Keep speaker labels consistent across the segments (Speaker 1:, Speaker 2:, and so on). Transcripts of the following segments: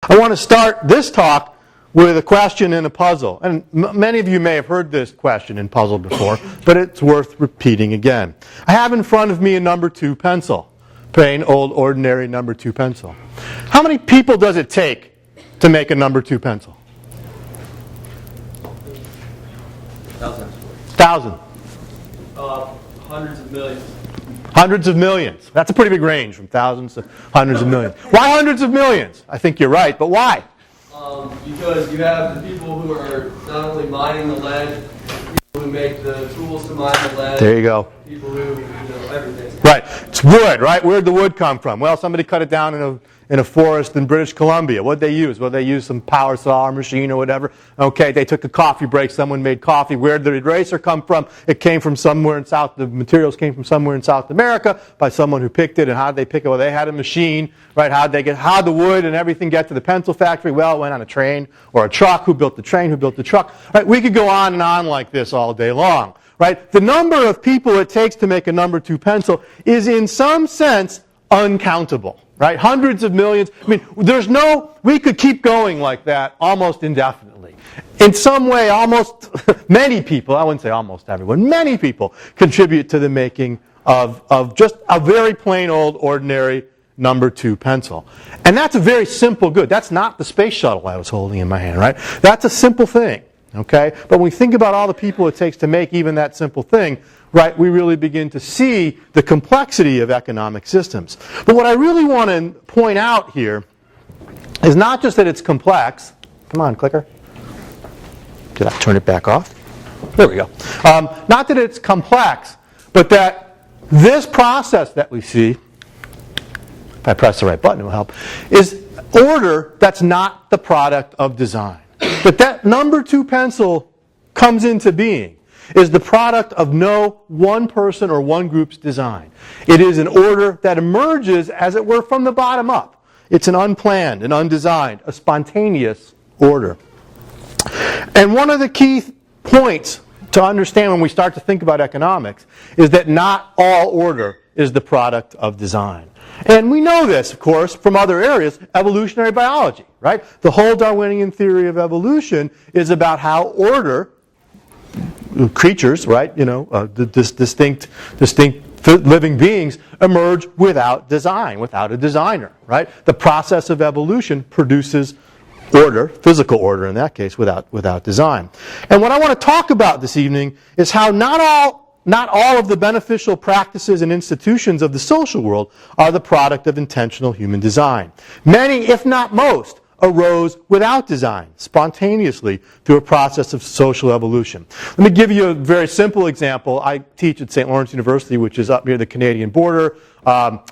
Speaker 1: I want to start this talk with a question and a puzzle. And many of you may have heard this question and puzzle before, but it's worth repeating again. I have in front of me a number 2 pencil. Plain, old, ordinary number 2 pencil. How many people does it take to make a number 2 pencil? 1,000.
Speaker 2: Hundreds of millions.
Speaker 1: Hundreds of millions. That's a pretty big range, from thousands to hundreds of millions. Why hundreds of millions? I think you're right, but why?
Speaker 2: Because you have the people who are not only mining the lead, people who make the tools to mine the lead.
Speaker 1: There you go.
Speaker 2: People who, everything.
Speaker 1: Right. It's wood, right? Where'd the wood come from? Well, somebody cut it down in a forest in British Columbia. What'd they use? Well, they used some power saw or machine or whatever. Okay, they took a coffee break. Someone made coffee. Where'd the eraser come from? It came from somewhere in South. The materials came from somewhere in South America by someone who picked it. And how did they pick it? Well, they had a machine, right? How'd the wood and everything get to the pencil factory? Well, it went on a train or a truck. Who built the train? Who built the truck? Right? We could go on and on like this all day long. Right? The number of people it takes to make a number 2 pencil is in some sense uncountable. Right? Hundreds of millions. I mean, we could keep going like that almost indefinitely. In some way, almost many people, I wouldn't say almost everyone, many people contribute to the making of just a very plain old ordinary number 2 pencil. And that's a very simple good. That's not the space shuttle I was holding in my hand, right? That's a simple thing. Okay? But when we think about all the people it takes to make even that simple thing, right, we really begin to see the complexity of economic systems. But what I really want to point out here is not just that it's complex. Come on, clicker. Did I turn it back off? There we go. Not that it's complex, but that this process that we see, if I press the right button it will help, is order that's not the product of design. That number 2 pencil comes into being is the product of no one person or one group's design. It is an order that emerges, as it were, from the bottom up. It's an unplanned, an undesigned, a spontaneous order. And one of the key points to understand when we start to think about economics is that not all order is the product of design. And we know this, of course, from other areas, evolutionary biology, right? The whole Darwinian theory of evolution is about how order, creatures, right, distinct living beings emerge without design, without a designer, right? The process of evolution produces order, physical order in that case, without design. And what I want to talk about this evening is how not all of the beneficial practices and institutions of the social world are the product of intentional human design. Many, if not most, arose without design, spontaneously, through a process of social evolution. Let me give you a very simple example. I teach at St. Lawrence University, which is up near the Canadian border.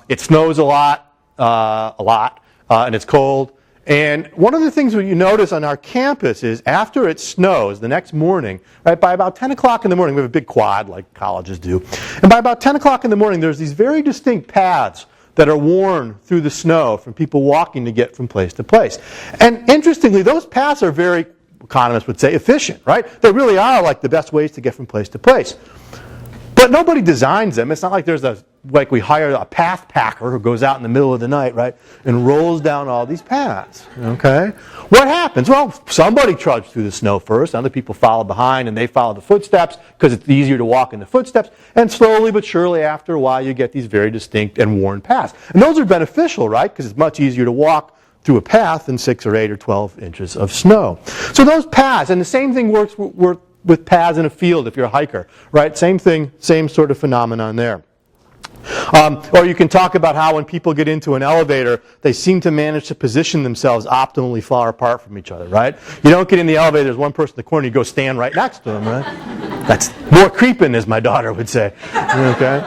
Speaker 1: It snows a lot, and it's cold. And one of the things that you notice on our campus is after it snows the next morning, right, by about 10 o'clock in the morning, we have a big quad like colleges do, and by about 10 o'clock in the morning there's these very distinct paths that are worn through the snow from people walking to get from place to place. And interestingly, those paths are very, economists would say, efficient, right? They really are like the best ways to get from place to place. But nobody designs them. It's not like we hire a path packer who goes out in the middle of the night, right, and rolls down all these paths, okay? What happens? Well, somebody trudged through the snow first. Other people follow behind, and they follow the footsteps because it's easier to walk in the footsteps. And slowly but surely, after a while, you get these very distinct and worn paths. And those are beneficial, right, because it's much easier to walk through a path than 6 or 8 or 12 inches of snow. So those paths, and the same thing works with paths in a field if you're a hiker, right? Same thing, same sort of phenomenon there. Or you can talk about how when people get into an elevator, they seem to manage to position themselves optimally far apart from each other, right? You don't get in the elevator, there's one person in the corner, you go stand right next to them, right? That's more creeping, as my daughter would say. Okay?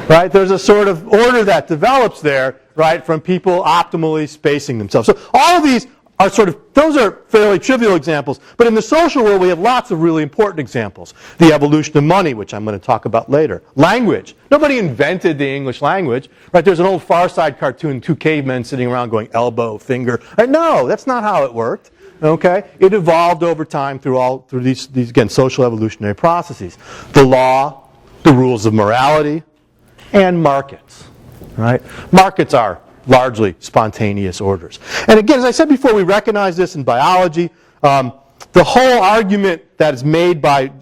Speaker 1: Right? There's a sort of order that develops there, right, from people optimally spacing themselves. So all of these are those are fairly trivial examples, but in the social world we have lots of really important examples. The evolution of money, which I'm going to talk about later. Language. Nobody invented the English language, right? There's an old Far Side cartoon, 2 cavemen sitting around going elbow, finger. Right? No, that's not how it worked. Okay? It evolved over time through these again, social evolutionary processes. The law, the rules of morality, and markets. Right? Markets are largely spontaneous orders. And again, as I said before, we recognize this in biology. The whole argument that is made by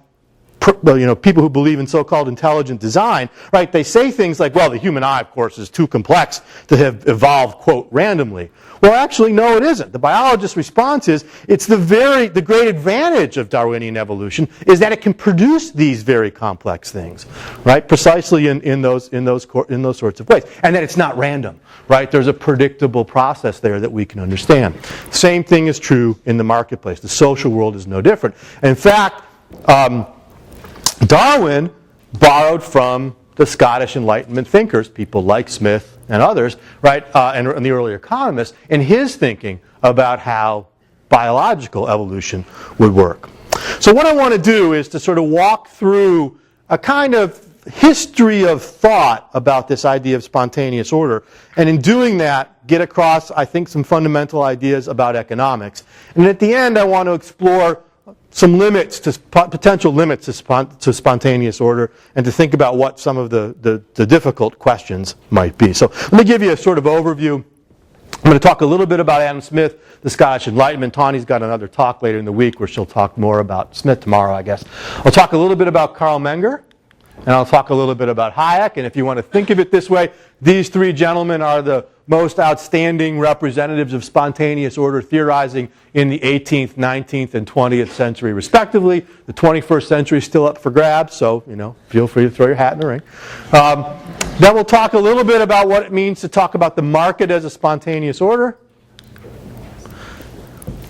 Speaker 1: people who believe in so-called intelligent design, right? They say things like, well, the human eye, of course, is too complex to have evolved, quote, randomly. Well, actually, no, it isn't. The biologist's response is, it's the great advantage of Darwinian evolution is that it can produce these very complex things, right? Precisely in those sorts of ways, and that it's not random, right? There's a predictable process there that we can understand. Same thing is true in the marketplace. The social world is no different. In fact, Darwin borrowed from the Scottish Enlightenment thinkers, people like Smith and others, right, and the early economists, in his thinking about how biological evolution would work. So what I want to do is to sort of walk through a kind of history of thought about this idea of spontaneous order, and in doing that, get across, I think, some fundamental ideas about economics. And at the end, I want to explore some limits, potential limits to spontaneous order, and to think about what some of the difficult questions might be. So let me give you a sort of overview. I'm going to talk a little bit about Adam Smith, the Scottish Enlightenment. Tawny's got another talk later in the week where she'll talk more about Smith tomorrow, I guess. I'll talk a little bit about Karl Manger, and I'll talk a little bit about Hayek. And if you want to think of it this way, these three gentlemen are the most outstanding representatives of spontaneous order theorizing in the 18th, 19th, and 20th century, respectively. The 21st century is still up for grabs, so feel free to throw your hat in the ring. Then we'll talk a little bit about what it means to talk about the market as a spontaneous order.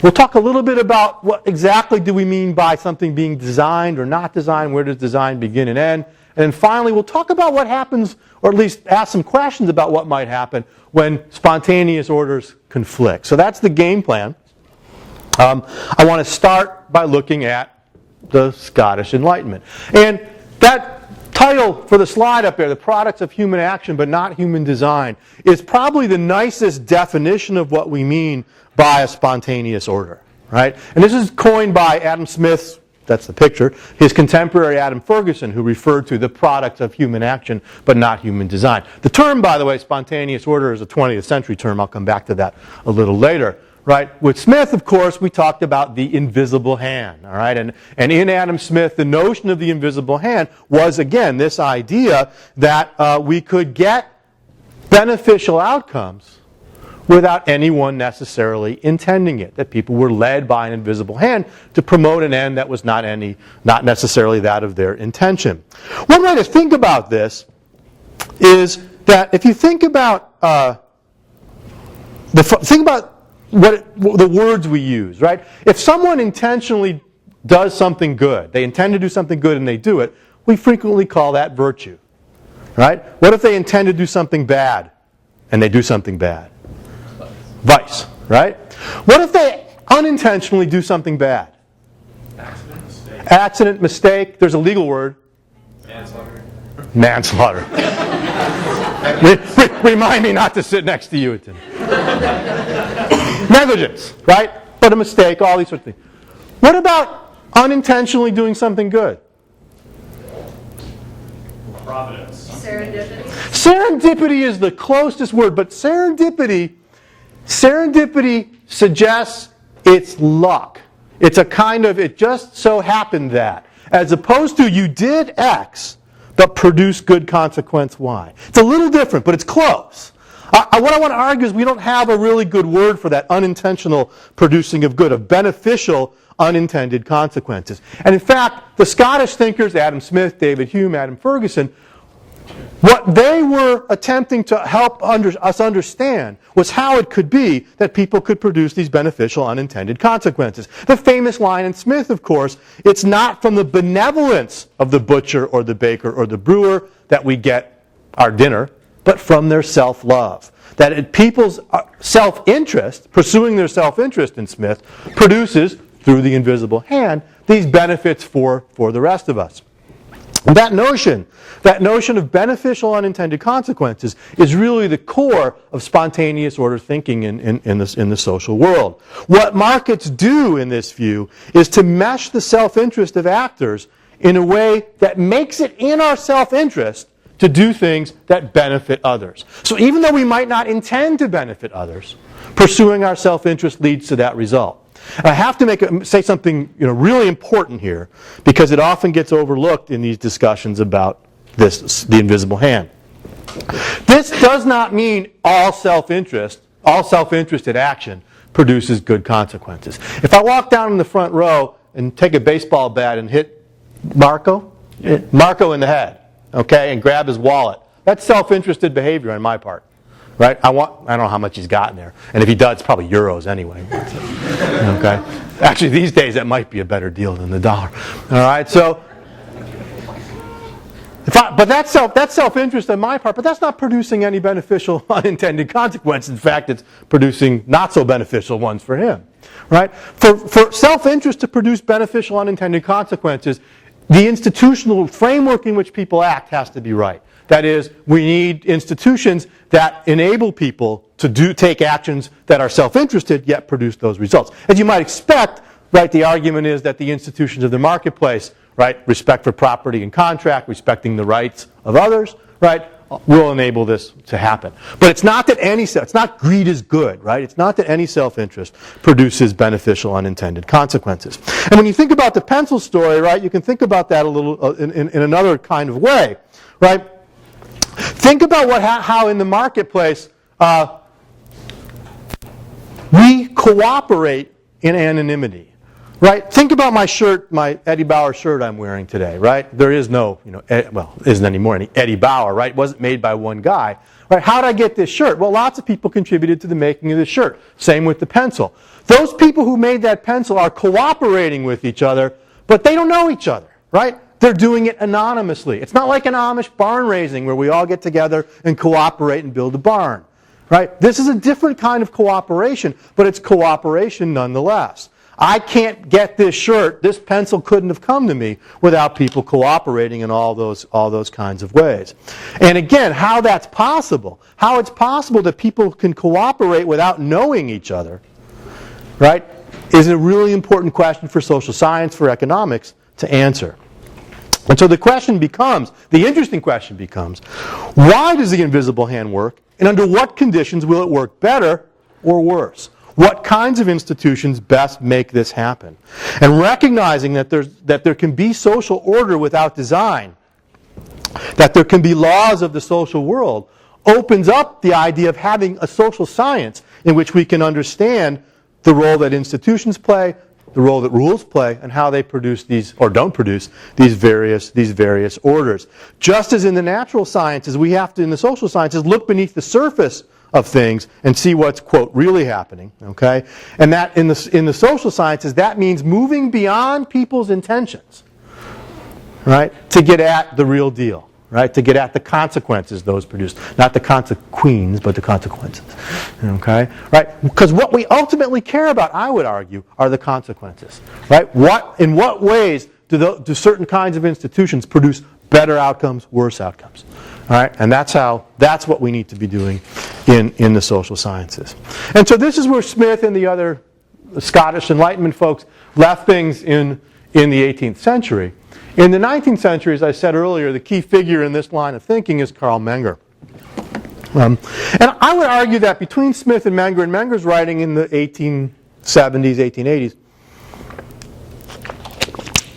Speaker 1: We'll talk a little bit about what exactly do we mean by something being designed or not designed, where does design begin and end. And then finally, we'll talk about what happens, or at least ask some questions about what might happen when spontaneous orders conflict. So that's the game plan. I want to start by looking at the Scottish Enlightenment. And that title for the slide up there, The Products of Human Action but Not Human Design, is probably the nicest definition of what we mean by a spontaneous order, right? And this is coined by Adam Smith's, that's the picture, his contemporary Adam Ferguson, who referred to the products of human action but not human design. The term, by the way, spontaneous order, is a 20th century term. I'll come back to that a little later. Right? With Smith, of course, we talked about the invisible hand. All right? And in Adam Smith, the notion of the invisible hand was, again, this idea that we could get beneficial outcomes without anyone necessarily intending it, that people were led by an invisible hand to promote an end that was not necessarily that of their intention. One way to think about this is that if you think about the words we use, right? If someone intentionally does something good, they intend to do something good and they do it, we frequently call that virtue, right? What if they intend to do something bad and they do something bad? Vice, right? What if they unintentionally do something bad? Accident, mistake. There's a legal word. Manslaughter. Remind me not to sit next to you at dinner. Negligence, right? But a mistake, all these sorts of things. What about unintentionally doing something good?
Speaker 3: Providence.
Speaker 4: Serendipity.
Speaker 1: Serendipity is the closest word, but serendipity suggests it's luck. It's a kind of, it just so happened that. As opposed to you did X, but produced good consequence Y. It's a little different, but it's close. What I want to argue is we don't have a really good word for that unintentional producing of good, of beneficial unintended consequences. And in fact, the Scottish thinkers, Adam Smith, David Hume, Adam Ferguson, what they were attempting to help us understand was how it could be that people could produce these beneficial unintended consequences. The famous line in Smith, of course, it's not from the benevolence of the butcher or the baker or the brewer that we get our dinner, but from their self-love. That people's self-interest, pursuing their self-interest in Smith, produces, through the invisible hand, these benefits for the rest of us. That notion of beneficial unintended consequences is really the core of spontaneous order thinking in the social world. What markets do in this view is to mesh the self-interest of actors in a way that makes it in our self-interest to do things that benefit others. So even though we might not intend to benefit others, pursuing our self-interest leads to that result. And I have to say something really important here, because it often gets overlooked in these discussions about the invisible hand. This does not mean all self-interested action produces good consequences. If I walk down in the front row and take a baseball bat and hit Marco in the head, okay, and grab his wallet, that's self-interested behavior on my part. Right? I don't know how much he's got in there. And if he does, it's probably euros anyway. Okay? Actually, these days, that might be a better deal than the dollar. All right? So, but that's self-interest on my part, but that's not producing any beneficial unintended consequences. In fact, it's producing not so beneficial ones for him. Right? For self-interest to produce beneficial unintended consequences, the institutional framework in which people act has to be right. That is, we need institutions that enable people to take actions that are self-interested, yet produce those results. As you might expect, right, the argument is that the institutions of the marketplace, right, respect for property and contract, respecting the rights of others, right, will enable this to happen. But it's not that it's not greed is good, right? It's not that any self-interest produces beneficial unintended consequences. And when you think about the pencil story, right, you can think about that a little in another kind of way, right? Think about how in the marketplace we cooperate in anonymity, right? Think about my shirt, my Eddie Bauer shirt I'm wearing today, right? There is no, isn't anymore any Eddie Bauer, right? It wasn't made by one guy, right? How did I get this shirt? Well, lots of people contributed to the making of this shirt. Same with the pencil. Those people who made that pencil are cooperating with each other, but they don't know each other, right? They're doing it anonymously. It's not like an Amish barn raising where we all get together and cooperate and build a barn. Right? This is a different kind of cooperation, but it's cooperation nonetheless. I can't get this shirt, this pencil couldn't have come to me without people cooperating in all those kinds of ways. And again, how that's possible, how it's possible that people can cooperate without knowing each other, right, is a really important question for social science, for economics, to answer. And so the interesting question becomes, why does the invisible hand work, and under what conditions will it work better or worse? What kinds of institutions best make this happen? And recognizing that there can be social order without design, that there can be laws of the social world, opens up the idea of having a social science in which we can understand the role that institutions play, the role that rules play, and how they produce these, or don't produce, these various orders. Just as in the natural sciences, we have to, in the social sciences, look beneath the surface of things and see what's, quote, really happening, okay? And that in the social sciences, that means moving beyond people's intentions, right, to get at the real deal, right, to get at the consequences those produce. Not the consequences, but the consequences, okay? Right? Because what we ultimately care about, I would argue, are the consequences, right? In what ways do certain kinds of institutions produce better outcomes, worse outcomes? All right? And that's what we need to be doing in the social sciences. And so this is where Smith and the other Scottish Enlightenment folks left things in the 18th century. In the 19th century, as I said earlier, the key figure in this line of thinking is Carl Manger. And I would argue that between Smith and Menger's writing in the 1870s, 1880s,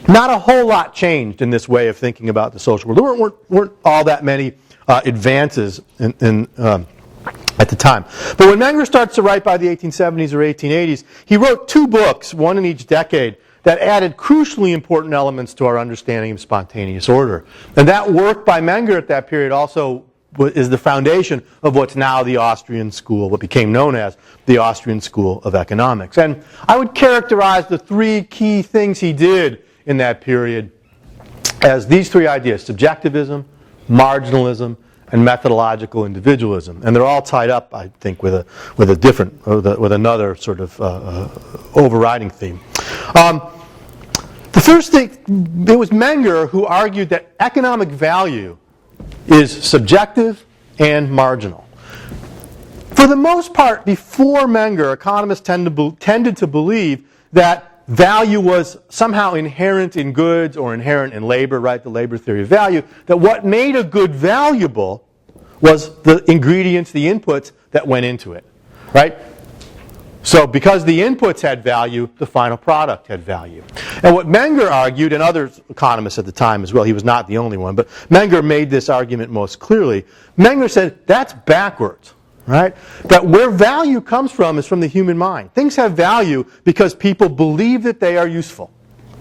Speaker 1: not a whole lot changed in this way of thinking about the social world. There weren't all that many advances at the time. But when Manger starts to write by the 1870s or 1880s, he wrote two books, one in each decade, that added crucially important elements to our understanding of spontaneous order. And that work by Manger at that period also is the foundation of what's now the Austrian school, what became known as the Austrian School of Economics. And I would characterize the three key things he did in that period as these three ideas: subjectivism, marginalism, and methodological individualism. And they're all tied up, I think, with another sort of overriding theme. The first thing, it was Manger who argued that economic value is subjective and marginal. For the most part, before Manger, economists tended to believe that value was somehow inherent in goods or inherent in labor, right? The labor theory of value. That what made a good valuable was the ingredients, the inputs that went into it, right? So because the inputs had value, the final product had value. And what Manger argued, and other economists at the time as well, he was not the only one, but Manger made this argument most clearly. Manger said, that's backwards, right? That where value comes from is from the human mind. Things have value because people believe that they are useful.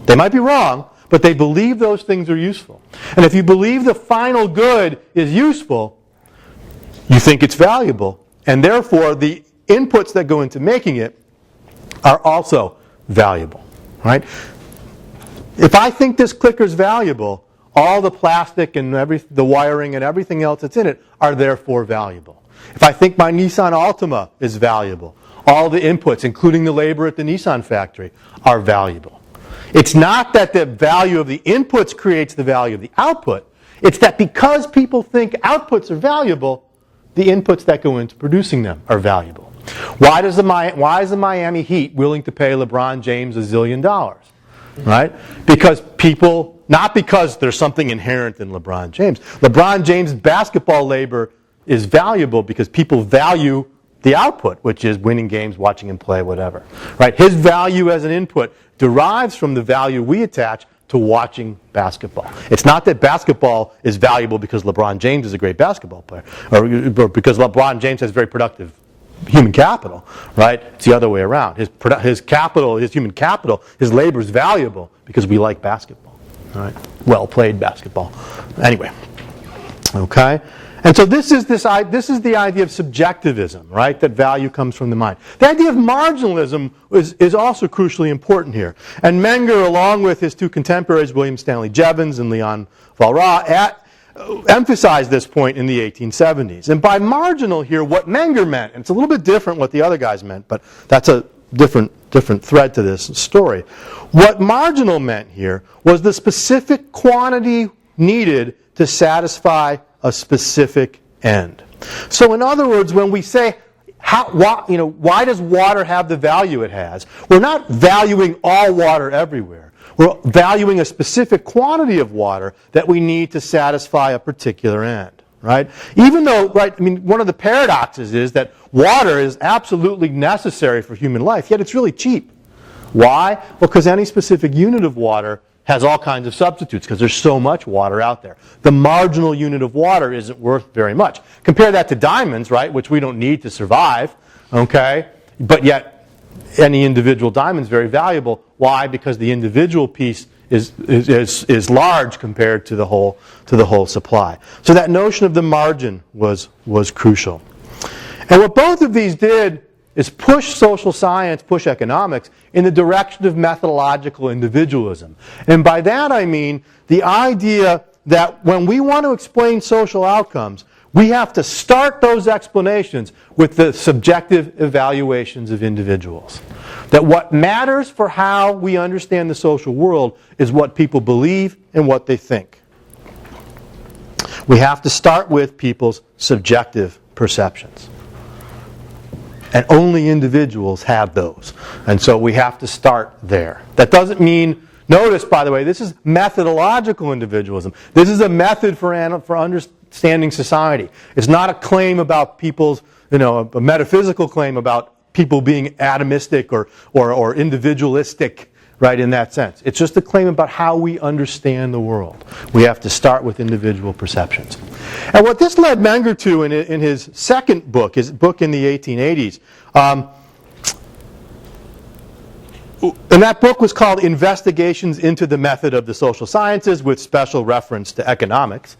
Speaker 1: They might be wrong, but they believe those things are useful. And if you believe the final good is useful, you think it's valuable. And therefore, the inputs that go into making it are also valuable, right? If I think this clicker is valuable, all the plastic and the wiring and everything else that's in it are therefore valuable. If I think my Nissan Altima is valuable, all the inputs, including the labor at the Nissan factory, are valuable. It's not that the value of the inputs creates the value of the output. It's that because people think outputs are valuable, the inputs that go into producing them are valuable. Why is the Miami Heat willing to pay LeBron James $1 zillion? Right? Because people, not because there's something inherent in LeBron James. LeBron James' basketball labor is valuable because people value the output, which is winning games, watching him play, whatever. Right? His value as an input derives from the value we attach to watching basketball. It's not that basketball is valuable because LeBron James is a great basketball player, or because LeBron James has very productive human capital, right? It's the other way around. His capital, his human capital, his labor is valuable because we like basketball, right? Well played basketball. Anyway, okay. And so this is the idea of subjectivism, right? That value comes from the mind. The idea of marginalism is also crucially important here. And Manger, along with his two contemporaries, William Stanley Jevons and Leon Walras, emphasized this point in the 1870s. And by marginal here, what Manger meant, and it's a little bit different what the other guys meant, but that's a different thread to this story. What marginal meant here was the specific quantity needed to satisfy a specific end. So in other words, when we say, why does water have the value it has? We're not valuing all water everywhere. We're valuing a specific quantity of water that we need to satisfy a particular end, right? Even though, right, I mean, one of the paradoxes is that water is absolutely necessary for human life, yet it's really cheap. Why? Well, because any specific unit of water has all kinds of substitutes because there's so much water out there. The marginal unit of water isn't worth very much. Compare that to diamonds, right, which we don't need to survive, okay? But yet, any individual diamond is very valuable. Why? Because the individual piece is large compared to the whole supply. So that notion of the margin was crucial. And what both of these did is push social science, push economics, in the direction of methodological individualism. And by that I mean the idea that when we want to explain social outcomes, we have to start those explanations with the subjective evaluations of individuals. That what matters for how we understand the social world is what people believe and what they think. We have to start with people's subjective perceptions. And only individuals have those. And so we have to start there. That doesn't mean, notice, by the way, this is methodological individualism. This is a method for understanding society. It's not a claim about people's, a metaphysical claim about people being atomistic or individualistic, right, in that sense. It's just a claim about how we understand the world. We have to start with individual perceptions. And what this led Manger to in his second book, his book in the 1880s, and that book was called Investigations into the Method of the Social Sciences, with special reference to economics.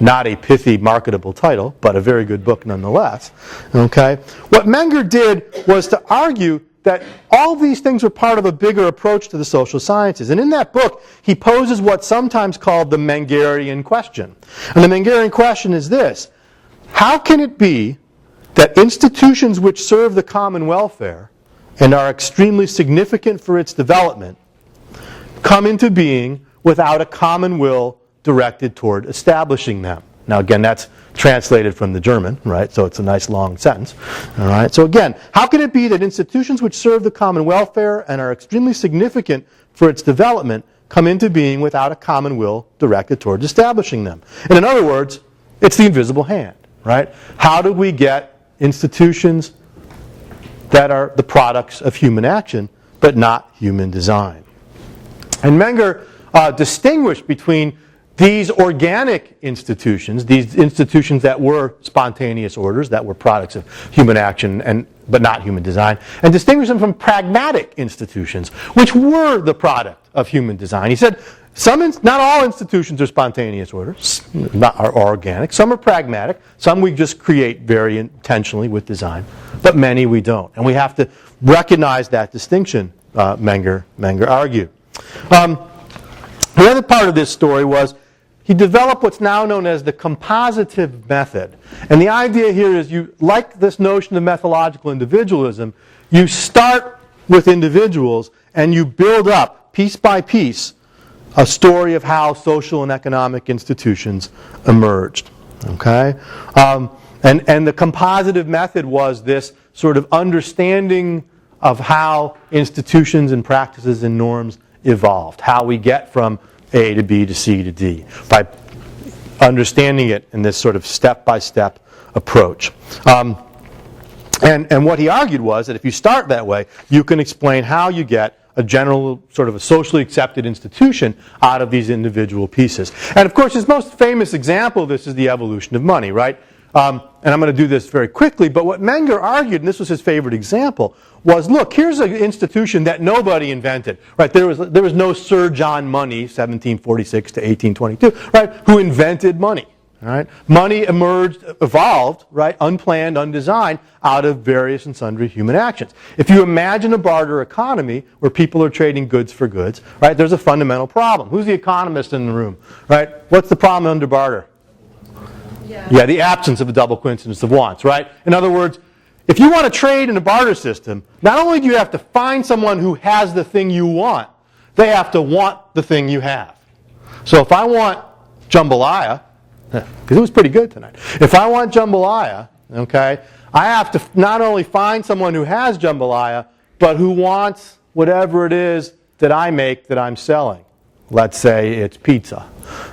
Speaker 1: Not a pithy, marketable title, but a very good book nonetheless. Okay? What Manger did was to argue that all these things were part of a bigger approach to the social sciences. And in that book, he poses what's sometimes called the Mangerian question. And the Mangerian question is this: how can it be that institutions which serve the common welfare and are extremely significant for its development come into being without a common will directed toward establishing them? Now again, that's translated from the German, right? So it's a nice long sentence. All right. So again, how can it be that institutions which serve the common welfare and are extremely significant for its development come into being without a common will directed towards establishing them? And in other words, it's the invisible hand, right? How do we get institutions that are the products of human action but not human design? And Manger distinguished between these organic institutions, these institutions that were spontaneous orders, that were products of human action but not human design, and distinguished them from pragmatic institutions, which were the product of human design. He said, not all institutions are spontaneous orders, are organic. Some are pragmatic. Some we just create very intentionally with design, but many we don't. And we have to recognize that distinction, Manger argued. The other part of this story was he developed what's now known as the compositive method. And the idea here is, you like this notion of methodological individualism, you start with individuals and you build up, piece by piece, a story of how social and economic institutions emerged. Okay? And the compositive method was this sort of understanding of how institutions and practices and norms evolved, how we get from A to B to C to D, by understanding it in this sort of step-by-step approach. And what he argued was that if you start that way, you can explain how you get a general, sort of a socially accepted institution out of these individual pieces. And of course, his most famous example of this is the evolution of money, right? And I'm going to do this very quickly, but what Manger argued, and this was his favorite example, was, look, here's an institution that nobody invented, right? There was no Sir John Money, 1746 to 1822, right, who invented money, right? Money evolved, right, unplanned, undesigned, out of various and sundry human actions. If you imagine a barter economy where people are trading goods for goods, right, there's a fundamental problem. Who's the economist in the room, right? What's the problem under barter? Yeah, the absence of a double coincidence of wants, right? In other words, if you want to trade in a barter system, not only do you have to find someone who has the thing you want, they have to want the thing you have. So if I want jambalaya, because it was pretty good tonight. If I want jambalaya, okay, I have to not only find someone who has jambalaya, but who wants whatever it is that I make that I'm selling. Let's say it's pizza.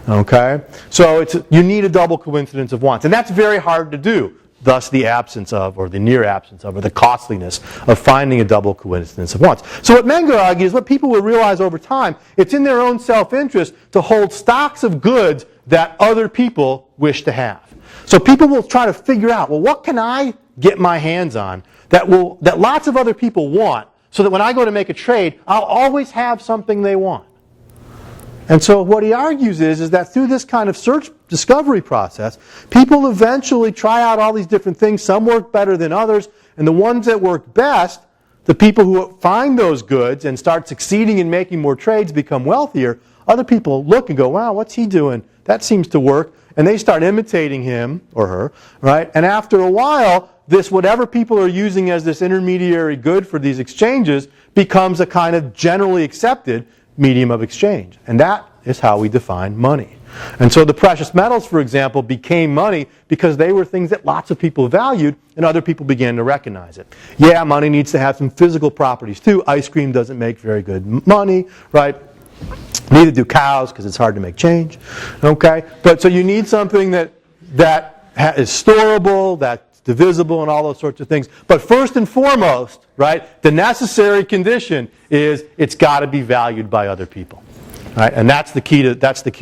Speaker 1: Okay? So you need a double coincidence of wants. And that's very hard to do. Thus the absence of, or the near absence of, or the costliness of finding a double coincidence of wants. So what Manger argues, what people will realize over time, it's in their own self-interest to hold stocks of goods that other people wish to have. So people will try to figure out, well, what can I get my hands on that lots of other people want, so that when I go to make a trade, I'll always have something they want. And so what he argues is that through this kind of search discovery process, people eventually try out all these different things. Some work better than others. And the ones that work best, the people who find those goods and start succeeding in making more trades, become wealthier. Other people look and go, wow, what's he doing? That seems to work. And they start imitating him or her, right? And after a while, this whatever people are using as this intermediary good for these exchanges becomes a kind of generally accepted medium of exchange. And that is how we define money. And so the precious metals, for example, became money because they were things that lots of people valued and other people began to recognize it. Yeah, money needs to have some physical properties too. Ice cream doesn't make very good money, right? Neither do cows because it's hard to make change. Okay? But so you need something that is storable, that's divisible, and all those sorts of things. But first and foremost, right, the necessary condition is it's got to be valued by other people, right? And that's the key to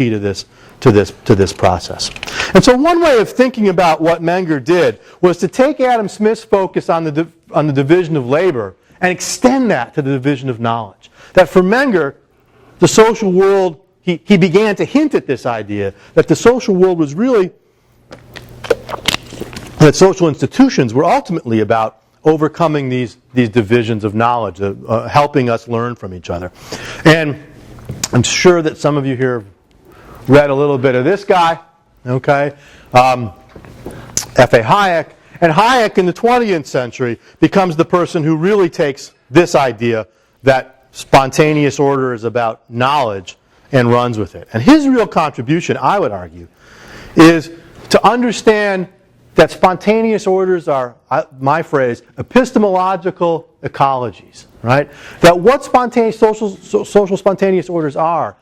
Speaker 1: this process. And so one way of thinking about what Manger did was to take Adam Smith's focus on the division of labor and extend that to the division of knowledge. That for Manger, the social world, he began to hint at this idea that the social world was really, that social institutions were ultimately about overcoming these divisions of knowledge, helping us learn from each other. And I'm sure that some of you here have read a little bit of this guy, okay, F.A. Hayek. And Hayek in the 20th century becomes the person who really takes this idea that spontaneous order is about knowledge and runs with it. And his real contribution, I would argue, is to understand that spontaneous orders are, my phrase, epistemological ecologies, right? That what social spontaneous orders are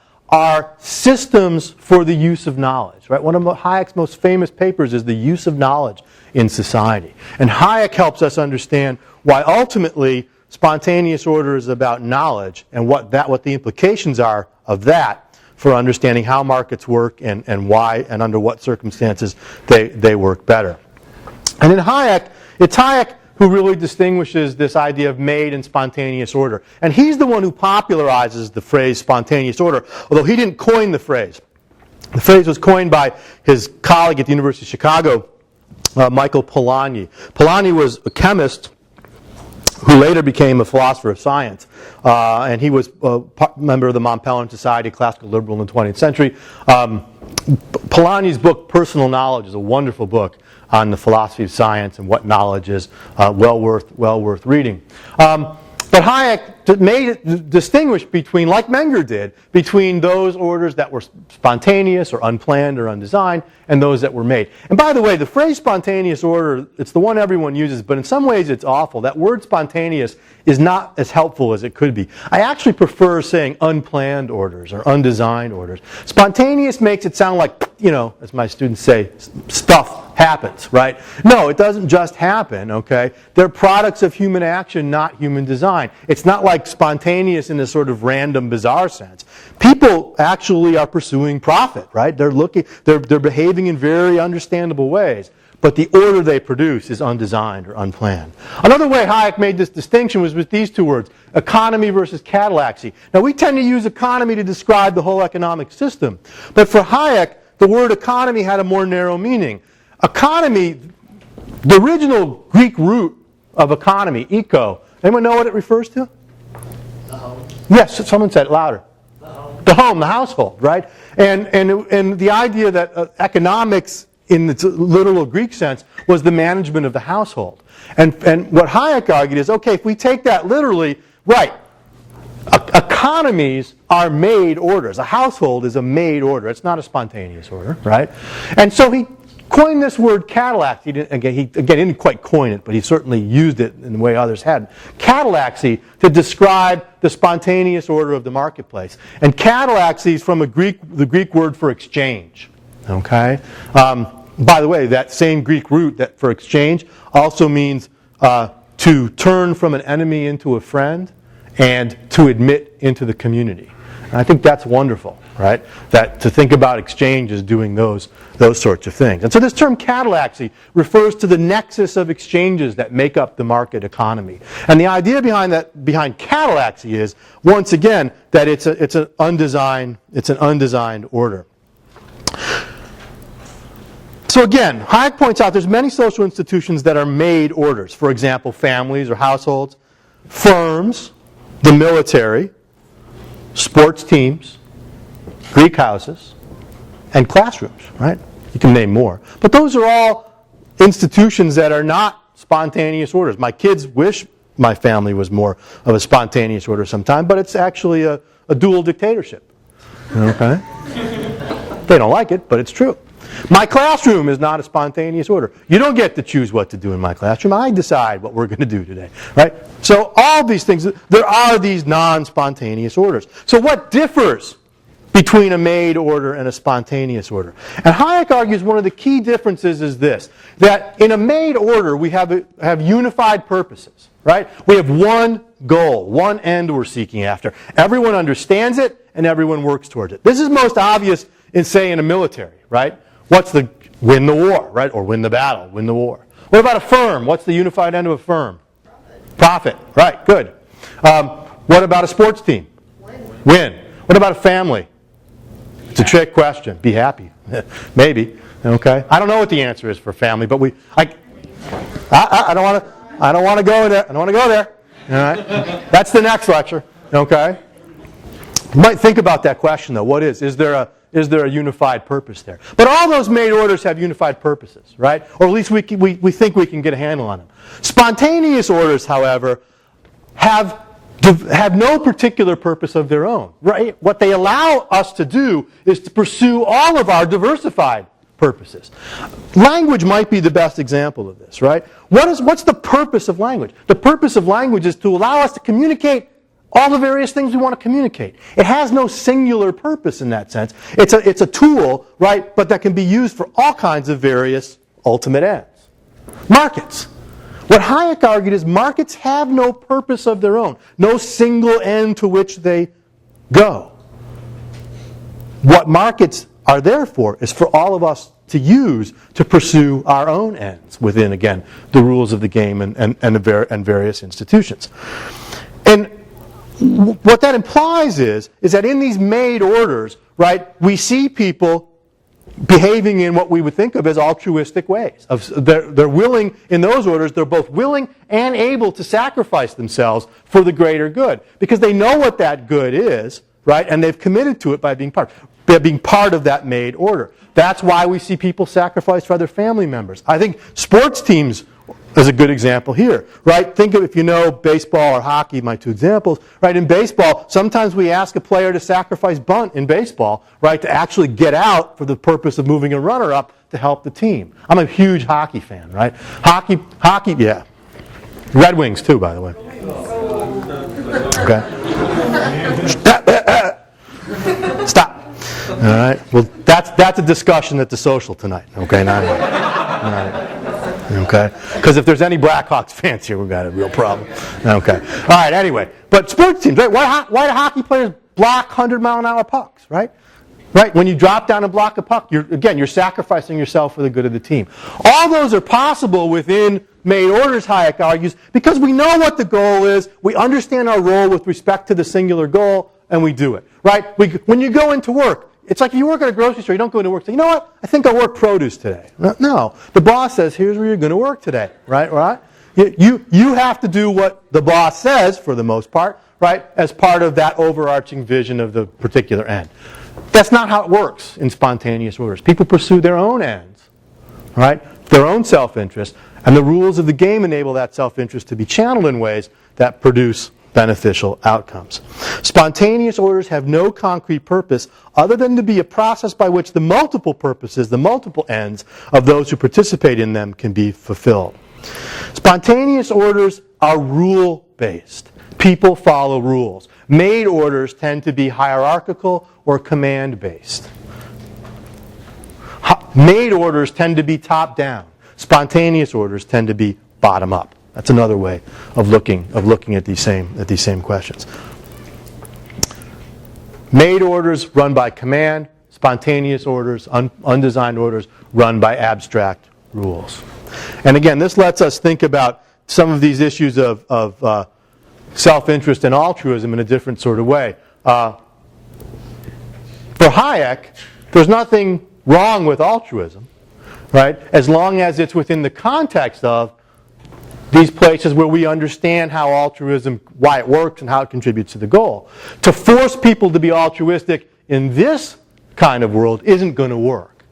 Speaker 1: systems for the use of knowledge, right? One of Hayek's most famous papers is the use of knowledge in society. And Hayek helps us understand why ultimately spontaneous order is about knowledge and what the implications are of that for understanding how markets work and why and under what circumstances they work better. And in Hayek, it's Hayek who really distinguishes this idea of made and spontaneous order. And he's the one who popularizes the phrase spontaneous order, although he didn't coin the phrase. The phrase was coined by his colleague at the University of Chicago, Michael Polanyi. Polanyi was a chemist who later became a philosopher of science. And he was a member of the Mont Pelerin Society, classical liberal in the 20th century. Polanyi's book, Personal Knowledge, is a wonderful book on the philosophy of science and what knowledge is, well worth reading. But Hayek made it distinguish between, like Manger did, between those orders that were spontaneous or unplanned or undesigned and those that were made. And by the way, the phrase spontaneous order, it's the one everyone uses, but in some ways it's awful. That word spontaneous is not as helpful as it could be. I actually prefer saying unplanned orders or undesigned orders. Spontaneous makes it sound like, as my students say, stuff happens, right? No, it doesn't just happen, okay? They're products of human action, not human design. It's not like spontaneous in a sort of random, bizarre sense. People actually are pursuing profit, right? They're behaving in very understandable ways. But the order they produce is undesigned or unplanned. Another way Hayek made this distinction was with these two words, economy versus catalaxy. Now, we tend to use economy to describe the whole economic system. But for Hayek, the word economy had a more narrow meaning. Economy, the original Greek root of economy, eco, anyone know what it refers to?
Speaker 3: The home.
Speaker 1: Yes, someone said it louder. The home, the household, right? And the idea that economics in the literal Greek sense was the management of the household. And what Hayek argued is, okay, if we take that literally, right, economies are made orders. A household is a made order. It's not a spontaneous order, right? And so he coined this word catalaxy. He didn't quite coin it, but he certainly used it in the way others had. Catalaxy to describe the spontaneous order of the marketplace. And catalaxy is from the Greek word for exchange. Okay? By the way, that same Greek root that for exchange also means to turn from an enemy into a friend and to admit into the community. And I think that's wonderful, right? That to think about exchange as doing those sorts of things. And so this term catalaxy refers to the nexus of exchanges that make up the market economy. And the idea behind catalaxy is, once again, that it's an undesigned order. So again, Hayek points out there's many social institutions that are made orders. For example, families or households, firms, the military, sports teams, Greek houses, and classrooms, right? You can name more. But those are all institutions that are not spontaneous orders. My kids wish my family was more of a spontaneous order sometime, but it's actually a dual dictatorship. Okay? They don't like it, but it's true. My classroom is not a spontaneous order. You don't get to choose what to do in my classroom. I decide what we're going to do today, right? So all these things, there are these non-spontaneous orders. So what differs between a made order and a spontaneous order? And Hayek argues one of the key differences is this, that in a made order we have unified purposes, right? We have one goal, one end we're seeking after. Everyone understands it and everyone works towards it. This is most obvious in, say, in a military, right? What's the win the war, right? Or win the battle, win the war. What about a firm? What's the unified end of a firm? Profit. Right, good. What about a sports team? Win. What about a family? It's a trick question. Be happy. Maybe. Okay. I don't know what the answer is for family, but I don't want to go there. I don't want to go there. All right. That's the next lecture. Okay. You might think about that question though. What is there a unified purpose there? But all those made orders have unified purposes, right? Or at least we think we can get a handle on them. Spontaneous orders, however, have no particular purpose of their own, right? What they allow us to do is to pursue all of our diversified purposes. Language might be the best example of this, right? What's the purpose of language? The purpose of language is to allow us to communicate all the various things we want to communicate. It has no singular purpose in that sense. It's a tool, right, but that can be used for all kinds of various ultimate ends. Markets. What Hayek argued is markets have no purpose of their own, no single end to which they go. What markets are there for is for all of us to use to pursue our own ends within, again, the rules of the game and various institutions. And what that implies is that in these made orders, right, we see people behaving in what we would think of as altruistic ways. They're willing, in those orders, they're both willing and able to sacrifice themselves for the greater good because they know what that good is, right, and they've committed to it by being part of that made order. That's why we see people sacrifice for other family members. I think sports teams is a good example here, right? Think of, if you know baseball or hockey, my two examples, right? In baseball, sometimes we ask a player to sacrifice bunt in baseball, right, to actually get out for the purpose of moving a runner up to help the team. I'm a huge hockey fan, right? Hockey, yeah. Red Wings too, by the way. Okay. Stop. All right. Well, that's a discussion at the social tonight. Okay. Not all right. Okay. Because if there's any Blackhawks fans here, we've got a real problem. Okay. All right. Anyway, but sports teams, right? Why do hockey players block 100-mile-an-hour pucks, right? Right. When you drop down and block a puck, you're sacrificing yourself for the good of the team. All those are possible within made orders, Hayek argues, because we know what the goal is. We understand our role with respect to the singular goal, and we do it. Right. When you go into work, it's like if you work at a grocery store, you don't go into work and say, you know what, I think I'll work produce today. No. The boss says, here's where you're going to work today. Right? You have to do what the boss says, for the most part, right, as part of that overarching vision of the particular end. That's not how it works in spontaneous orders. People pursue their own ends, right, their own self-interest, and the rules of the game enable that self-interest to be channeled in ways that produce beneficial outcomes. Spontaneous orders have no concrete purpose other than to be a process by which the multiple purposes, the multiple ends of those who participate in them can be fulfilled. Spontaneous orders are rule-based. People follow rules. Made orders tend to be hierarchical or command-based. Made orders tend to be top-down. Spontaneous orders tend to be bottom-up. That's another way of looking at these same questions. Made orders run by command, spontaneous orders, undesigned orders run by abstract rules. And again, this lets us think about some of these issues of self-interest and altruism in a different sort of way. For Hayek, there's nothing wrong with altruism, right? As long as it's within the context of these places where we understand how altruism, why it works and how it contributes to the goal. To force people to be altruistic in this kind of world isn't going to work,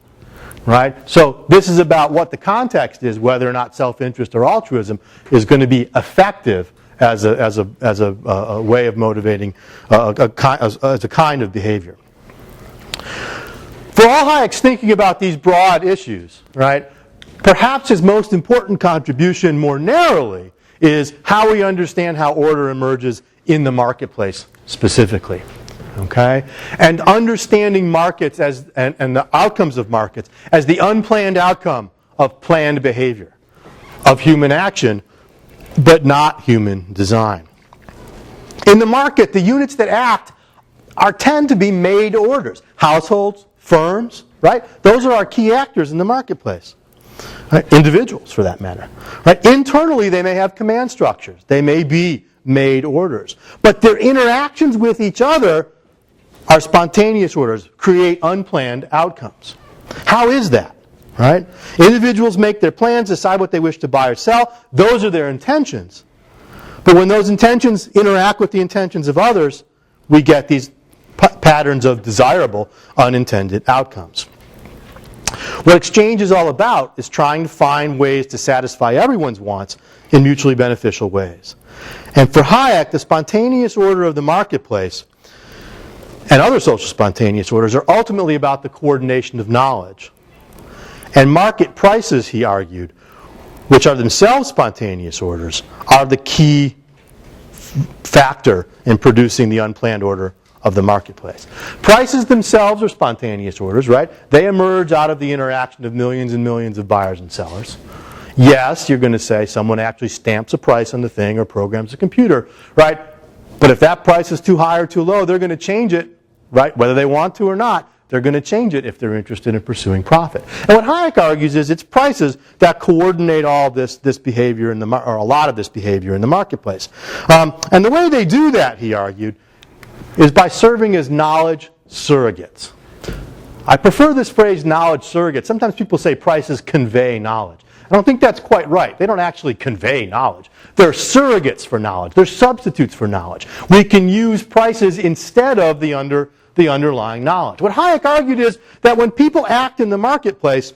Speaker 1: right? So this is about what the context is, whether or not self-interest or altruism is going to be effective as a way of motivating as a kind of behavior. For all Hayek's thinking about these broad issues, right, perhaps his most important contribution more narrowly is how we understand how order emerges in the marketplace specifically. Okay? And understanding markets and the outcomes of markets as the unplanned outcome of planned behavior, of human action, but not human design. In the market, the units that act tend to be made orders. Households, firms, right? Those are our key actors in the marketplace. Right? Individuals, for that matter. Right? Internally, they may have command structures. They may be made orders. But their interactions with each other are spontaneous orders, create unplanned outcomes. How is that? Right? Individuals make their plans, decide what they wish to buy or sell. Those are their intentions. But when those intentions interact with the intentions of others, we get these patterns of desirable unintended outcomes. What exchange is all about is trying to find ways to satisfy everyone's wants in mutually beneficial ways. And for Hayek, the spontaneous order of the marketplace and other social spontaneous orders are ultimately about the coordination of knowledge And market prices, he argued, which are themselves spontaneous orders, are the key factor in producing the unplanned order of the marketplace. Prices themselves are spontaneous orders, right? They emerge out of the interaction of millions and millions of buyers and sellers. Yes, you're going to say someone actually stamps a price on the thing or programs a computer, right? But if that price is too high or too low, they're going to change it, right? Whether they want to or not, they're going to change it if they're interested in pursuing profit. And what Hayek argues is it's prices that coordinate all this behavior in the or a lot of this behavior in the marketplace. And the way they do that, he argued, is by serving as knowledge surrogates. I prefer this phrase, knowledge surrogates. Sometimes people say prices convey knowledge. I don't think that's quite right. They don't actually convey knowledge. They're surrogates for knowledge. They're substitutes for knowledge. We can use prices instead of the underlying knowledge. What Hayek argued is that when people act in the marketplace,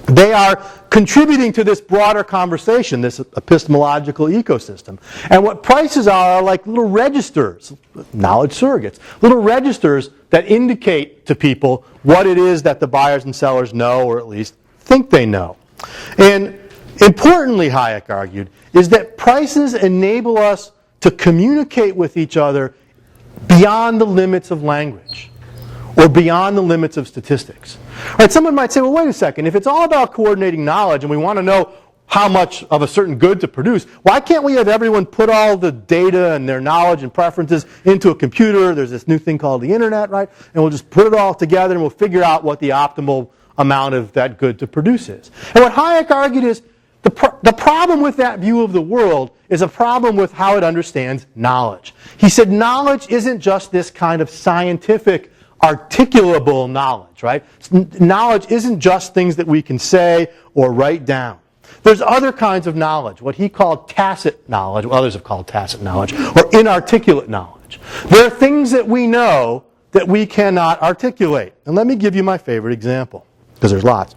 Speaker 1: they are contributing to this broader conversation, this epistemological ecosystem. And what prices are like little registers, knowledge surrogates, little registers that indicate to people what it is that the buyers and sellers know, or at least think they know. And importantly, Hayek argued, is that prices enable us to communicate with each other beyond the limits of language or beyond the limits of statistics. All right, someone might say, well, wait a second. If it's all about coordinating knowledge and we want to know how much of a certain good to produce, why can't we have everyone put all the data and their knowledge and preferences into a computer? There's this new thing called the internet, right? And we'll just put it all together and we'll figure out what the optimal amount of that good to produce is. And what Hayek argued is the problem with that view of the world is a problem with how it understands knowledge. He said knowledge isn't just this kind of scientific, articulable knowledge, right? Knowledge isn't just things that we can say or write down. There's other kinds of knowledge, what he called tacit knowledge, what others have called tacit knowledge, or inarticulate knowledge. There are things that we know that we cannot articulate. And let me give you my favorite example, because there's lots.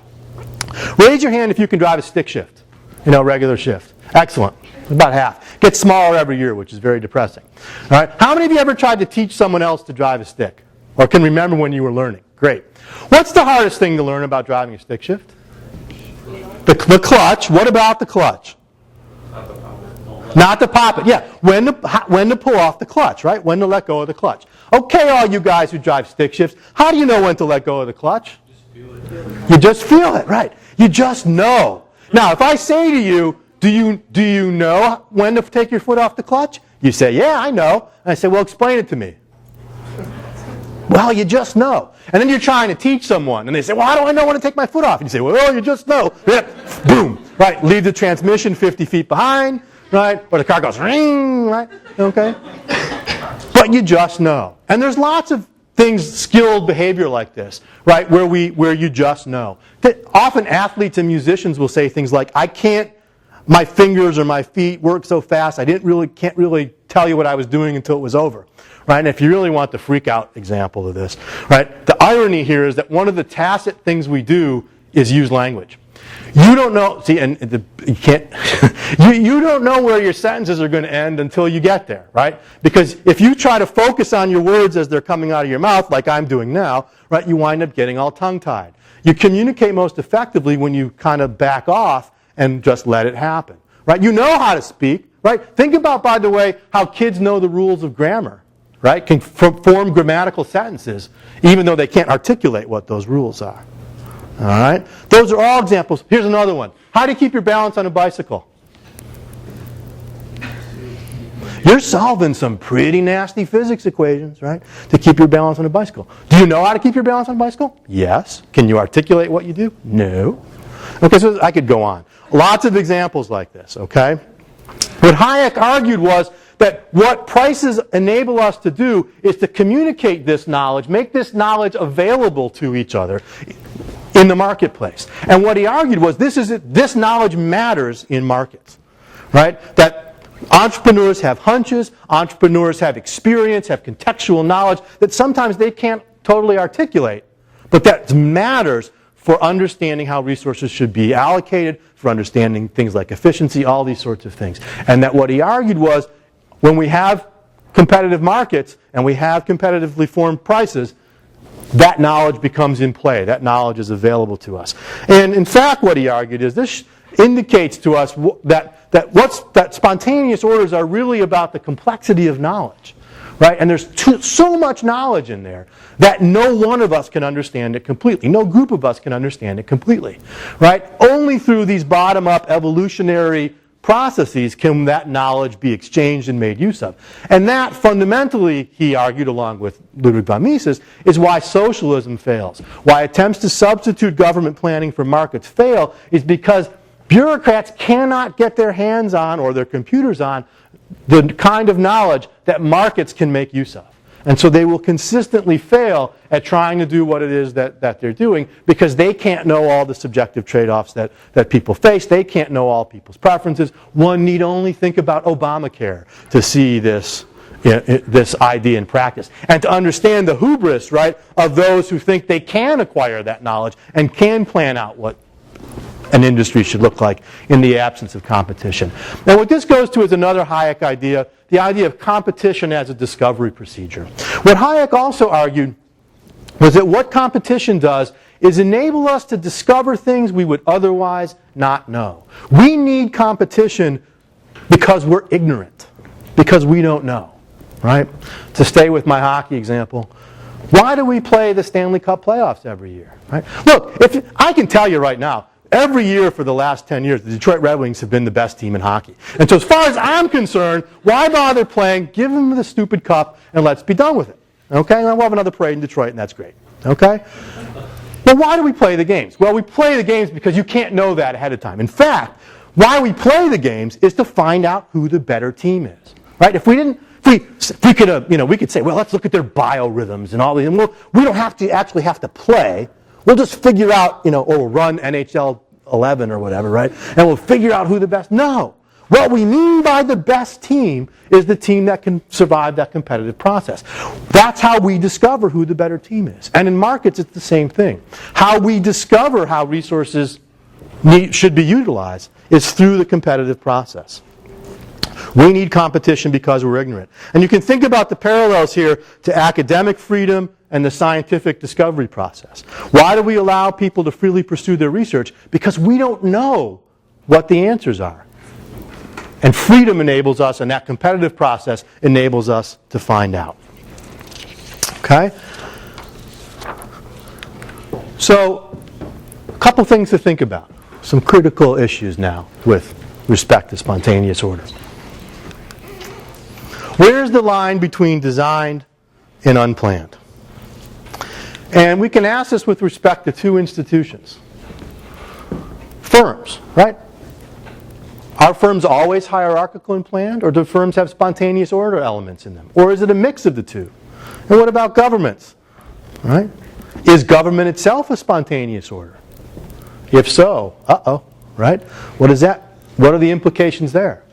Speaker 1: Raise your hand if you can drive a stick shift, regular shift. Excellent. About half. Gets smaller every year, which is very depressing. All right. How many of you ever tried to teach someone else to drive a stick? Or can remember when you were learning? Great. What's the hardest thing to learn about driving a stick shift? The clutch. What about the clutch? Not to pop it. Yeah. When to pull off the clutch, right? When to let go of the clutch. Okay, all you guys who drive stick shifts, how do you know when to let go of the clutch? You just feel it, right? You just know. Now, if I say to you, do you know when to take your foot off the clutch? You say, yeah, I know. And I say, well, explain it to me. Well, you just know. And then you're trying to teach someone, and they say, well, how do I know when to take my foot off? And you say, well, you just know. Yep. Boom. Right. Leave the transmission 50 feet behind, right? Or the car goes, ring, right? Okay? But you just know. And there's lots of things, skilled behavior like this, right, where you just know. Often athletes and musicians will say things like, my fingers or my feet work so fast, I can't really tell you what I was doing until it was over. Right? And if you really want the freak out example of this, right, the irony here is that one of the tacit things we do is use language. You don't know, you can't, you don't know where your sentences are going to end until you get there, right? Because if you try to focus on your words as they're coming out of your mouth, like I'm doing now, right, you wind up getting all tongue-tied. You communicate most effectively when you kind of back off and just let it happen, right? You know how to speak, right? Think about, by the way, how kids know the rules of grammar, right? Can form grammatical sentences, even though they can't articulate what those rules are. All right? Those are all examples. Here's another one. How do you keep your balance on a bicycle? You're solving some pretty nasty physics equations, right, to keep your balance on a bicycle. Do you know how to keep your balance on a bicycle? Yes. Can you articulate what you do? No. Okay, so I could go on. Lots of examples like this, okay? What Hayek argued was that what prices enable us to do is to communicate this knowledge, make this knowledge available to each other in the marketplace. And what he argued was this knowledge matters in markets, right? That entrepreneurs have hunches, entrepreneurs have experience, have contextual knowledge that sometimes they can't totally articulate, but that matters for understanding how resources should be allocated, for understanding things like efficiency, all these sorts of things. And that what he argued was when we have competitive markets and we have competitively formed prices, that knowledge becomes in play. That knowledge is available to us. And in fact, what he argued is this indicates to us that spontaneous orders are really about the complexity of knowledge. Right? And there's so much knowledge in there that no one of us can understand it completely. No group of us can understand it completely. Right? Only through these bottom-up evolutionary processes can that knowledge be exchanged and made use of. And that fundamentally, he argued along with Ludwig von Mises, is why socialism fails. Why attempts to substitute government planning for markets fail is because bureaucrats cannot get their hands on, or their computers on, the kind of knowledge that markets can make use of. And so they will consistently fail at trying to do what it is that they're doing because they can't know all the subjective trade-offs that people face. They can't know all people's preferences. One need only think about Obamacare to see this idea in practice. And to understand the hubris, right, of those who think they can acquire that knowledge and can plan out what an industry should look like in the absence of competition. Now what this goes to is another Hayek idea, the idea of competition as a discovery procedure. What Hayek also argued was that what competition does is enable us to discover things we would otherwise not know. We need competition because we're ignorant, because we don't know, right? To stay with my hockey example, why do we play the Stanley Cup playoffs every year, right? Look, I can tell you right now, every year for the last 10 years, the Detroit Red Wings have been the best team in hockey. And so as far as I'm concerned, why bother playing? Give them the stupid cup and let's be done with it. Okay? And we'll have another parade in Detroit and that's great. Okay? Well, why do we play the games? Well, we play the games because you can't know that ahead of time. In fact, why we play the games is to find out who the better team is. Right? If we could say, well, let's look at their biorhythms and all these. And we don't have to play. We'll just figure out, or we'll run NHL 11 or whatever, right? And we'll figure out who the best. No. What we mean by the best team is the team that can survive that competitive process. That's how we discover who the better team is. And in markets, it's the same thing. How we discover how resources should be utilized is through the competitive process. We need competition because we're ignorant. And you can think about the parallels here to academic freedom and the scientific discovery process. Why do we allow people to freely pursue their research? Because we don't know what the answers are. And freedom enables us, and that competitive process enables us to find out. Okay? So, a couple things to think about. Some critical issues now with respect to spontaneous order. Where's the line between designed and unplanned? And we can ask this with respect to two institutions. Firms, right? Are firms always hierarchical and planned, or do firms have spontaneous order elements in them? Or is it a mix of the two? And what about governments? Right? Is government itself a spontaneous order? If so, right? What is that? What are the implications there?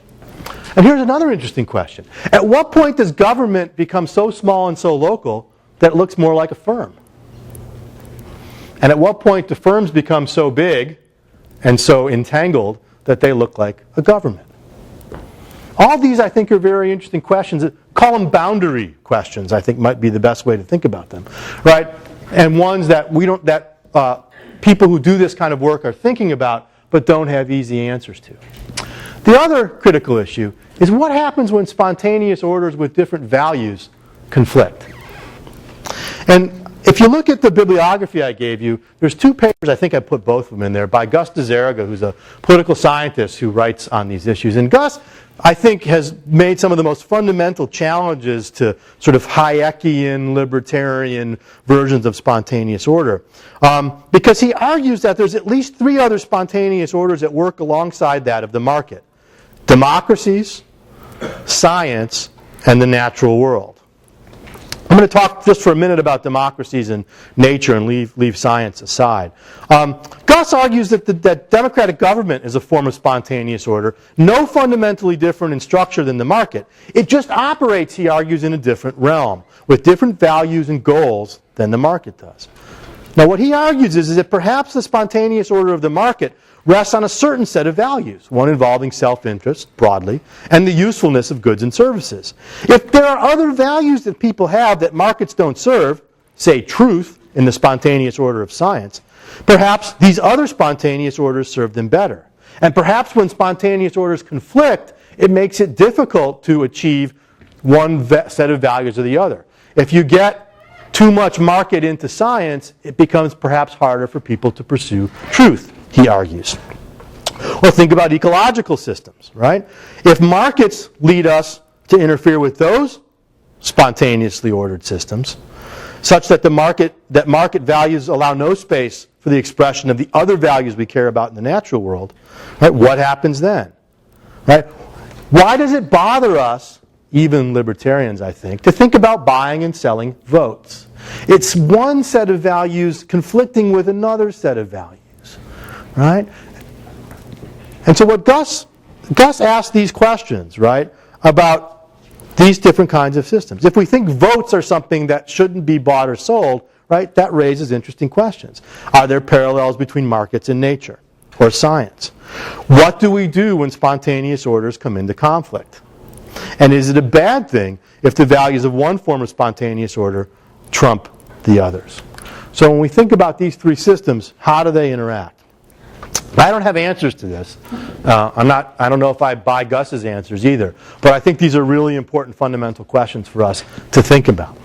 Speaker 1: And here's another interesting question. At what point does government become so small and so local that it looks more like a firm? And at what point do firms become so big and so entangled that they look like a government? All these, I think, are very interesting questions. Call them boundary questions, I think might be the best way to think about them. Right? And ones that people who do this kind of work are thinking about but don't have easy answers to. The other critical issue is what happens when spontaneous orders with different values conflict. And if you look at the bibliography I gave you, there's two papers, I think I put both of them in there, by Gus de Zerga, who's a political scientist who writes on these issues. And Gus, I think, has made some of the most fundamental challenges to sort of Hayekian, libertarian versions of spontaneous order. Because he argues that there's at least three other spontaneous orders at work alongside that of the market. Democracies, science, and the natural world. I'm going to talk just for a minute about democracies and nature and leave science aside. Gus argues that democratic government is a form of spontaneous order, no fundamentally different in structure than the market. It just operates, he argues, in a different realm, with different values and goals than the market does. Now what he argues is that perhaps the spontaneous order of the market rests on a certain set of values, one involving self-interest, broadly, and the usefulness of goods and services. If there are other values that people have that markets don't serve, say truth, in the spontaneous order of science, perhaps these other spontaneous orders serve them better. And perhaps when spontaneous orders conflict, it makes it difficult to achieve one set of values or the other. If you get too much market into science, it becomes perhaps harder for people to pursue truth, he argues. Or think about ecological systems, right? If markets lead us to interfere with those spontaneously ordered systems, such that market values allow no space for the expression of the other values we care about in the natural world, right? What happens then? Right? Why does it bother us, even libertarians, I think, to think about buying and selling votes? It's one set of values conflicting with another set of values, right? And so what Gus asked these questions, right, about these different kinds of systems. If we think votes are something that shouldn't be bought or sold, right, that raises interesting questions. Are there parallels between markets and nature or science? What do we do when spontaneous orders come into conflict? And is it a bad thing if the values of one form of spontaneous order trump the others? So when we think about these three systems, how do they interact? I don't have answers to this. I don't know if I buy Gus's answers either. But I think these are really important fundamental questions for us to think about.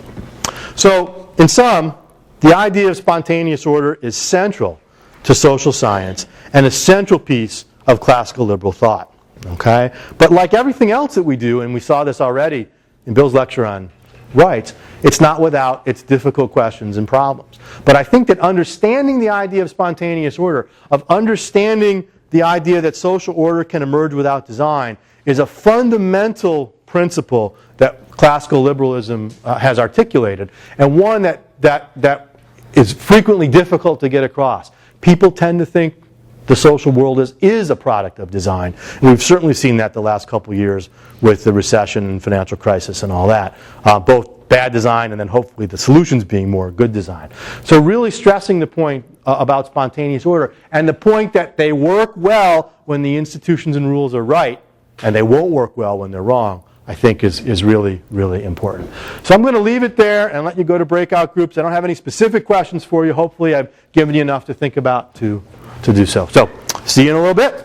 Speaker 1: So, in sum, the idea of spontaneous order is central to social science and a central piece of classical liberal thought. Okay? But like everything else that we do, and we saw this already in Bill's lecture on rights, it's not without its difficult questions and problems. But I think that understanding the idea of spontaneous order, of understanding the idea that social order can emerge without design, is a fundamental principle that classical liberalism has articulated, and one that is frequently difficult to get across. People tend to think the social world is a product of design. And we've certainly seen that the last couple of years with the recession and financial crisis and all that. Both bad design and then hopefully the solutions being more good design. So really stressing the point about spontaneous order and the point that they work well when the institutions and rules are right and they won't work well when they're wrong, I think is really, really important. So I'm going to leave it there and let you go to breakout groups. I don't have any specific questions for you. Hopefully I've given you enough to think about to do so. So, see you in a little bit.